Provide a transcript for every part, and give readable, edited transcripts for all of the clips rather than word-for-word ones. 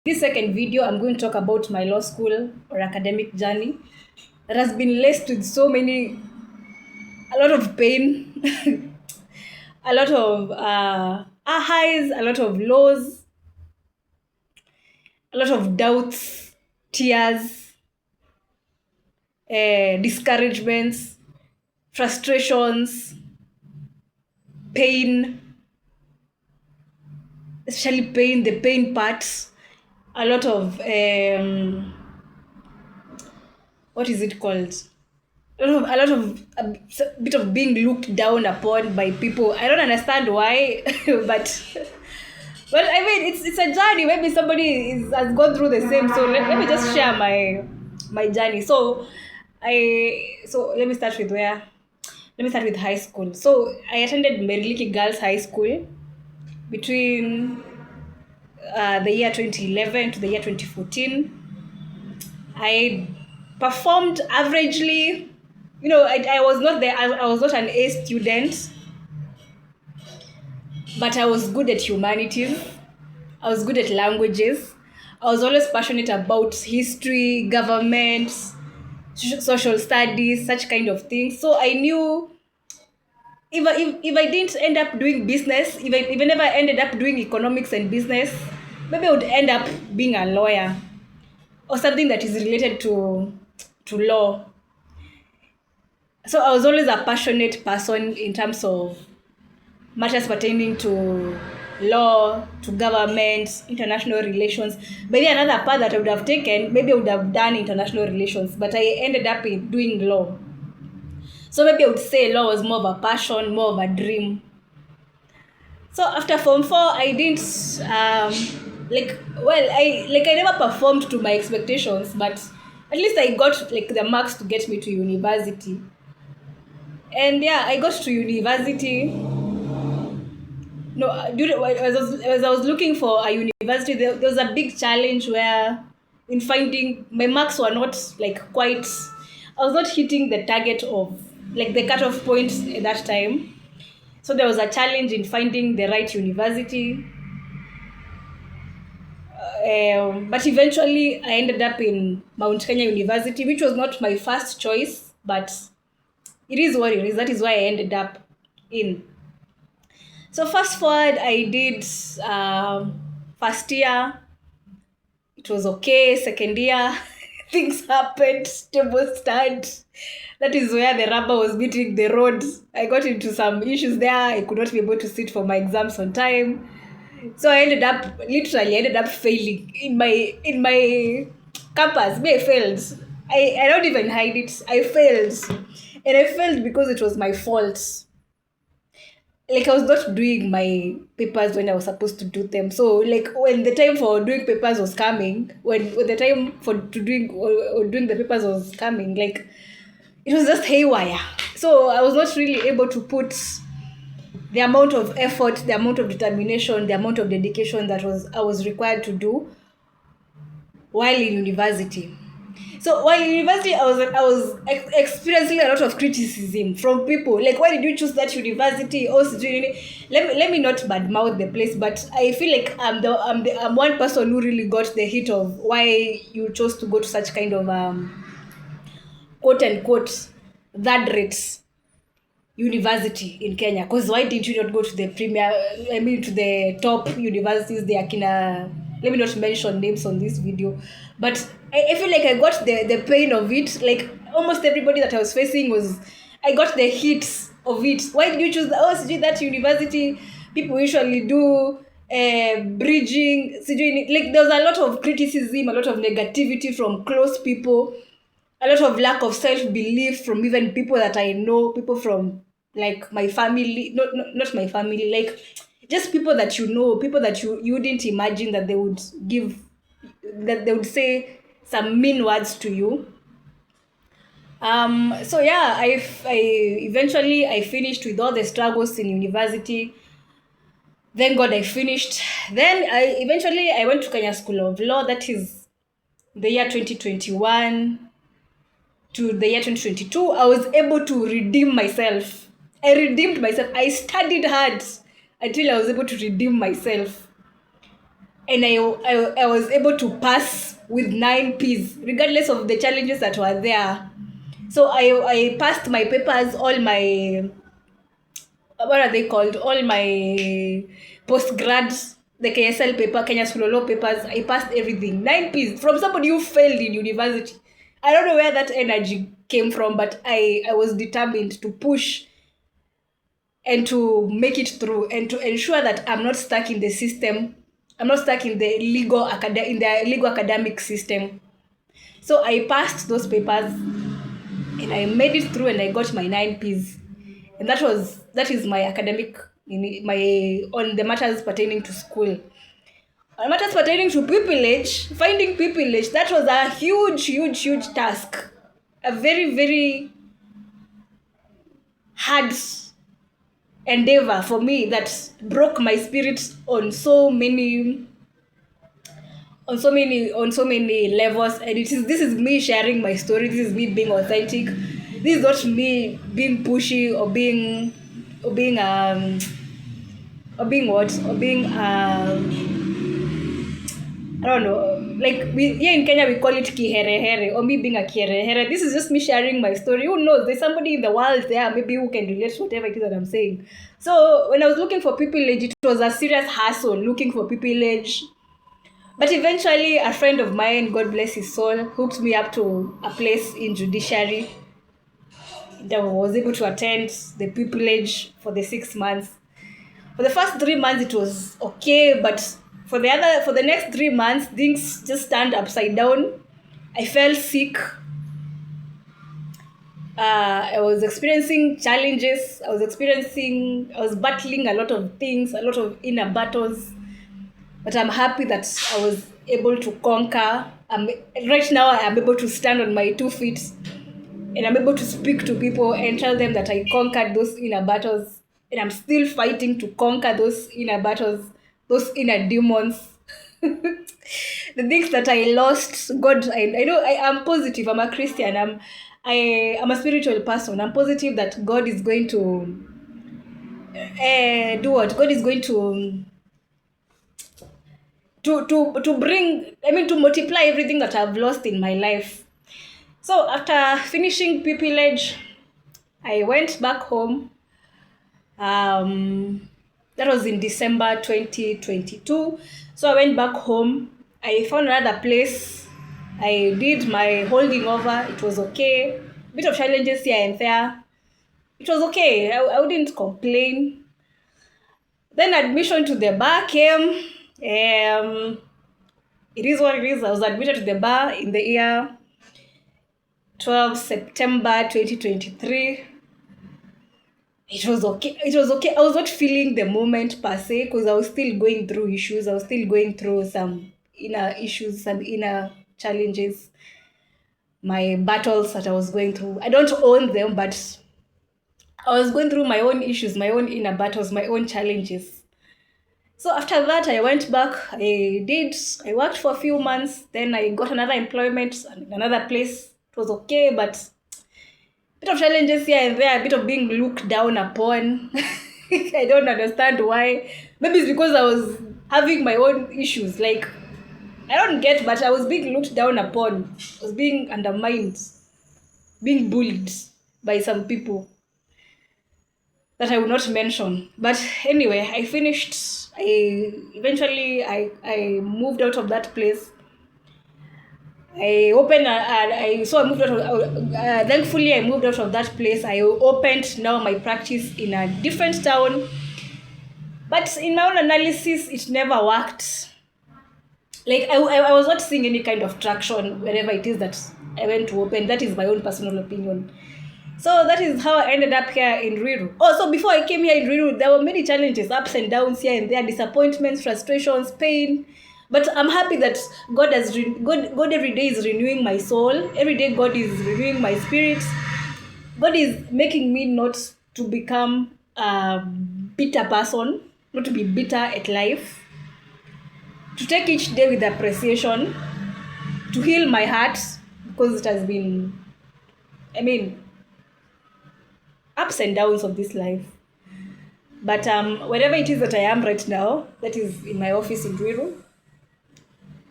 This second video, I'm going to talk about my law school or academic journey that has been laced with a lot of pain, a lot of highs, a lot of lows, a lot of doubts, tears, discouragements, frustrations, pain, especially pain, the pain parts, a lot of, what is it called? A bit of being looked down upon by people. I don't understand why, but I mean it's a journey. Maybe has gone through the same. So let me just share my journey. So let me start with where. Let me start with high school. So I attended Meriliki Girls High School between the year 2011 to the year 2014. I performed averagely. I was not there. I was not an A student, but I was good at humanities. I was good at languages. I was always passionate about history, government, social studies, such kind of things. So I knew if I didn't end up doing business, if I never ended up doing economics and business, maybe I would end up being a lawyer or something that is related to law. So I was always a passionate person in terms of matters pertaining to law, to government, international relations. Maybe another path that I would have taken, maybe I would have done international relations, but I ended up in doing law. So maybe I would say law was more of a passion, more of a dream. So after Form 4, I didn't I never performed to my expectations, but at least I got like the marks to get me to university. And yeah, I got to university. No, as I was looking for a university, there was a big challenge where in finding my marks were not like quite. I was not hitting the target of like the cutoff point at that time. So there was a challenge in finding the right university. But eventually, I ended up in Mount Kenya University, which was not my first choice, but it is what it is. That is why I ended up in. So fast forward, I did first year. It was okay. Second year, things happened. Table stand. That is where the rubber was meeting the road. I got into some issues there. I could not be able to sit for my exams on time. So I ended up failing in my campus. Me, I failed. I don't even hide it. I failed. And I failed because it was my fault. Like I was not doing my papers when I was supposed to do them. So like when the time for doing papers was coming, when the time for to doing or doing the papers was coming, like it was just haywire. So I was not really able to put the amount of effort, the amount of determination, the amount of dedication that I was required to do while in university. So while in university, experiencing a lot of criticism from people. Like, why did you choose that university? Also, let me not badmouth the place, but I feel like I'm one person who really got the hit of why you chose to go to such kind of quote unquote third rate university in Kenya. Because why didn't you not go to the to the top universities, the Akina, let me not mention names on this video, but I feel like I got the pain of it. Like almost everybody that I was facing I got the hits of it. Why did you choose that university? People usually do bridging. Like there was a lot of criticism, a lot of negativity from close people, a lot of lack of self-belief from even people that I know, people from like my family, not my family, like just people that you know, people that you didn't imagine that they would say some mean words to you. So yeah, I eventually I finished with all the struggles in university. Thank God I finished. Then I went to Kenya School of Law. That is the year 2021 to the year 2022. I was able to redeem myself. I redeemed myself. I studied hard until I was able to redeem myself. and I was able to pass with 9 P's, regardless of the challenges that were there. So I passed my papers, all my, what are they called? All my post-grad, the KSL paper, Kenya School of Law papers, I passed everything. 9 P's from somebody who failed in university. I don't know where that energy came from, but I was determined to push and to make it through and to ensure that I'm not stuck in the system. I'm not stuck in the legal academic system. So I passed those papers and I made it through and I got my 9 P's. And that is my academic, my on the matters pertaining to school. On matters pertaining to pupillage, finding pupillage, that was a huge task. A very, very hard endeavor for me that broke my spirit on so many levels. And this is me sharing my story. This is me being authentic. This is not me being pushy or being I don't know, like here in Kenya we call it kiherehere, or me being a kiherehere. This is just me sharing my story. Who knows, there's somebody in the world there maybe who can relate to whatever it is that I'm saying. So when I was looking for pupillage, it was a serious hassle looking for pupillage. But eventually a friend of mine, God bless his soul, hooked me up to a place in judiciary that I was able to attend the pupillage for the 6 months. For the first 3 months it was okay, but for the next 3 months things just turned upside down. I felt sick. I was experiencing challenges. I was battling a lot of things, a lot of inner battles. But I'm happy that I was able to conquer. Right now I am able to stand on my 2 feet and I'm able to speak to people and tell them that I conquered those inner battles, and I'm still fighting to conquer those inner battles, those inner demons. The things that I lost, God, I know I am positive. I'm a Christian. I'm a spiritual person. I'm positive that God is going to do what? God is going to bring, to multiply everything that I've lost in my life. So after finishing pupillage, I went back home. That was in December 2022. So I went back home. I found another place. I did my holding over. It was okay. Bit of challenges here and there. It was okay. I wouldn't complain. Then admission to the bar came. It is what it is. I was admitted to the bar in the year 12 September 2023. It was okay. I was not feeling the moment per se because I was still going through issues. I was still going through some inner issues, some inner challenges, my battles that I was going through. I don't own them, but I was going through my own issues, my own inner battles, my own challenges. So after that, I went back. I worked for a few months. Then I got another employment, another place. It was okay, but bit of challenges here and there, a bit of being looked down upon. I don't understand why. Maybe it's because I was having my own issues. Like, I don't get, but I was being looked down upon. I was being undermined, being bullied by some people that I will not mention. But anyway, I finished. Eventually I moved out of that place. I moved out of, thankfully I moved out of that place. I opened now my practice in a different town. But in my own analysis, it never worked. Like, I was not seeing any kind of traction wherever it is that I went to open. That is my own personal opinion. So that is how I ended up here in Ruiru. Oh, so before I came here in Ruiru, there were many challenges, ups and downs here and there, disappointments, frustrations, pain. But I'm happy that God every day is renewing my soul. Every day God is renewing my spirit. God is making me not to become a bitter person, not to be bitter at life, to take each day with appreciation, to heal my heart, because it has been, ups and downs of this life. But wherever it is that I am right now, that is in my office in Ruiru,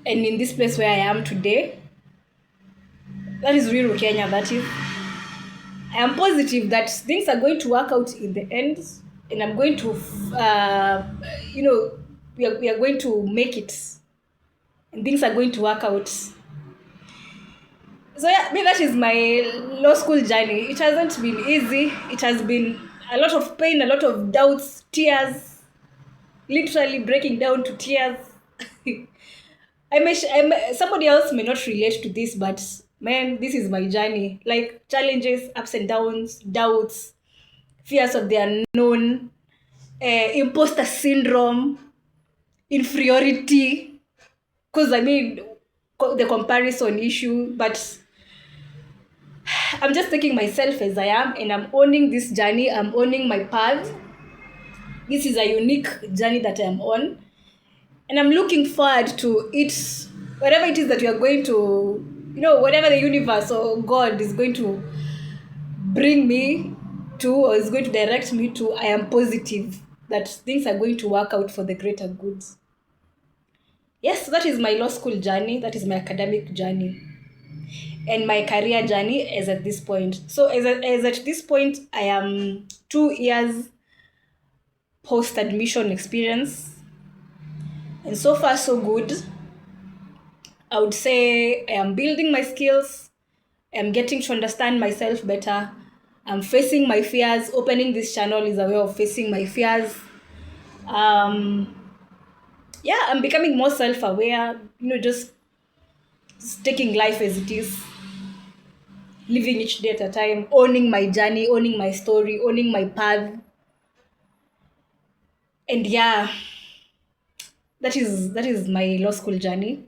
and in this place where I am today. That is real Kenya, that is. I am positive that things are going to work out in the end, and I'm going to, you know, we are going to make it, and things are going to work out. So yeah, me, that is my law school journey. It hasn't been easy. It has been a lot of pain, a lot of doubts, tears, literally breaking down to tears. Somebody else may not relate to this, but man, this is my journey. Like challenges, ups and downs, doubts, fears of the unknown, imposter syndrome, inferiority. Because I mean, the comparison issue, but I'm just taking myself as I am, and I'm owning this journey. I'm owning my path. This is a unique journey that I'm on, and I'm looking forward to it. Whatever it is that we are going to, whatever the universe or God is going to bring me to, or is going to direct me to, I am positive that things are going to work out for the greater good. Yes, that is my law school journey. That is my academic journey. And my career journey is at this point. So as at this point, I am 2 years post-admission experience. And so far, so good. I would say I am building my skills. I'm getting to understand myself better. I'm facing my fears. Opening this channel is a way of facing my fears. Yeah, I'm becoming more self-aware, just taking life as it is, living each day at a time, owning my journey, owning my story, owning my path. And yeah, that is my law school journey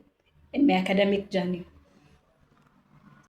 and my academic journey.